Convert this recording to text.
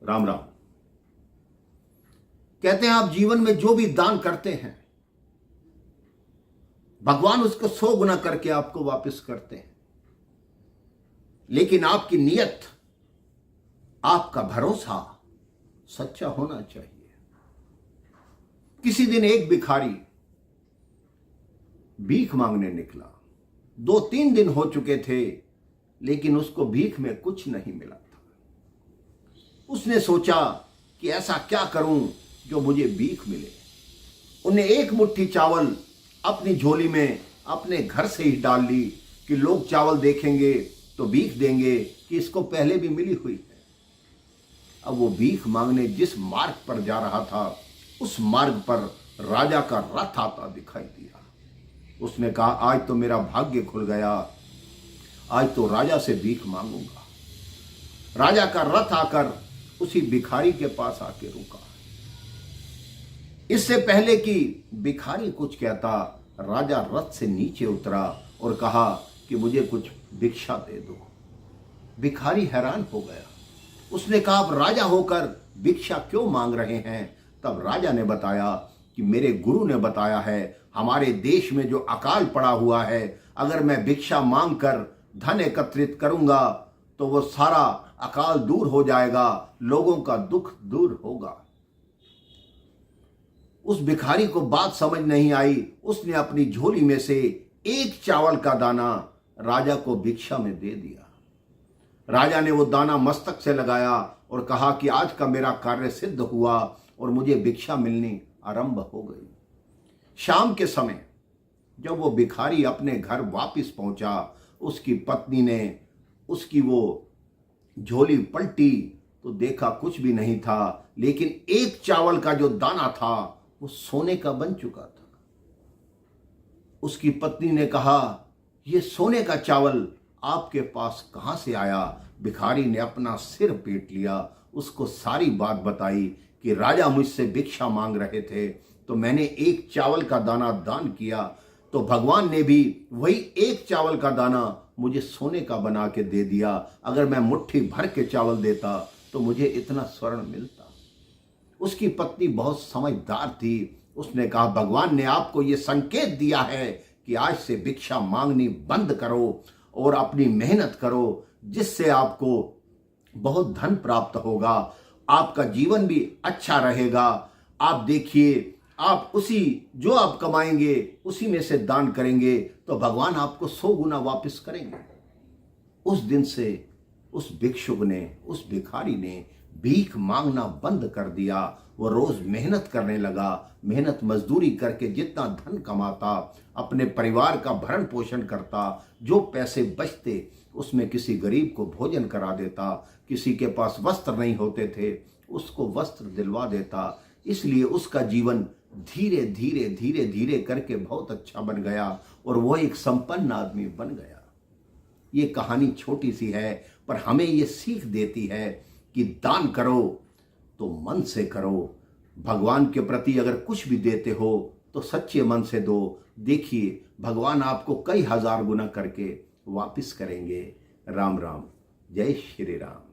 राम राम। कहते हैं आप जीवन में जो भी दान करते हैं भगवान उसको 100 गुना करके आपको वापस करते हैं, लेकिन आपकी नीयत, आपका भरोसा सच्चा होना चाहिए। किसी दिन एक भिखारी भीख मांगने निकला। 2-3 दिन हो चुके थे, लेकिन उसको भीख में कुछ नहीं मिला था। उसने सोचा कि ऐसा क्या करूं जो मुझे भीख मिले। उन्हें एक मुट्ठी चावल अपनी झोली में अपने घर से ही डाल ली कि लोग चावल देखेंगे तो भीख देंगे कि इसको पहले भी मिली हुई है। अब वो भीख मांगने जिस मार्ग पर जा रहा था, उस मार्ग पर राजा का रथ आता दिखाई दिया। उसने कहा, आज तो मेरा भाग्य खुल गया, आज तो राजा से भीख मांगूंगा। राजा का रथ आकर उसी भिखारी के पास आके रुका। इससे पहले कि भिखारी कुछ कहता, राजा रथ से नीचे उतरा और कहा कि मुझे कुछ भिक्षा दे दो। भिखारी हैरान हो गया। उसने कहा, आप राजा होकर भिक्षा क्यों मांग रहे हैं? तब राजा ने बताया कि मेरे गुरु ने बताया है, हमारे देश में जो अकाल पड़ा हुआ है, अगर मैं भिक्षा मांगकर धन एकत्रित करूंगा तो वो सारा अकाल दूर हो जाएगा, लोगों का दुख दूर होगा। उस भिखारी को बात समझ नहीं आई। उसने अपनी झोली में से एक चावल का दाना राजा को भिक्षा में दे दिया। राजा ने वो दाना मस्तक से लगाया और कहा कि आज का मेरा कार्य सिद्ध हुआ और मुझे भिक्षा मिलनी आरंभ हो गई। शाम के समय जब वो भिखारी अपने घर वापस पहुंचा, उसकी पत्नी ने उसकी वो झोली पलटी तो देखा कुछ भी नहीं था, लेकिन एक चावल का जो दाना था वो सोने का बन चुका था। उसकी पत्नी ने कहा, ये सोने का चावल आपके पास कहां से आया? भिखारी ने अपना सिर पीट लिया, उसको सारी बात बताई कि राजा मुझसे भिक्षा मांग रहे थे तो मैंने एक चावल का दाना दान किया, तो भगवान ने भी वही एक चावल का दाना मुझे सोने का बना के दे दिया। अगर मैं मुट्ठी भर के चावल देता तो मुझे इतना स्वर्ण मिलता। उसकी पत्नी बहुत समझदार थी। उसने कहा, भगवान ने आपको ये संकेत दिया है कि आज से भिक्षा मांगनी बंद करो और अपनी मेहनत करो, जिससे आपको बहुत धन प्राप्त होगा, आपका जीवन भी अच्छा रहेगा। आप देखिए, आप उसी जो आप कमाएंगे उसी में से दान करेंगे तो भगवान आपको 100 गुना वापस करेंगे। उस दिन से उस भिक्षुक ने, उस भिखारी ने भीख मांगना बंद कर दिया। वो रोज मेहनत करने लगा। मेहनत मजदूरी करके जितना धन कमाता, अपने परिवार का भरण पोषण करता, जो पैसे बचते उसमें किसी गरीब को भोजन करा देता, किसी के पास वस्त्र नहीं होते थे उसको वस्त्र दिलवा देता। इसलिए उसका जीवन धीरे धीरे धीरे धीरे करके बहुत अच्छा बन गया और वो एक संपन्न आदमी बन गया। ये कहानी छोटी सी है, पर हमें ये सीख देती है कि दान करो तो मन से करो। भगवान के प्रति अगर कुछ भी देते हो तो सच्चे मन से दो। देखिए, भगवान आपको कई हजार गुना करके वापस करेंगे। राम राम, जय श्री राम।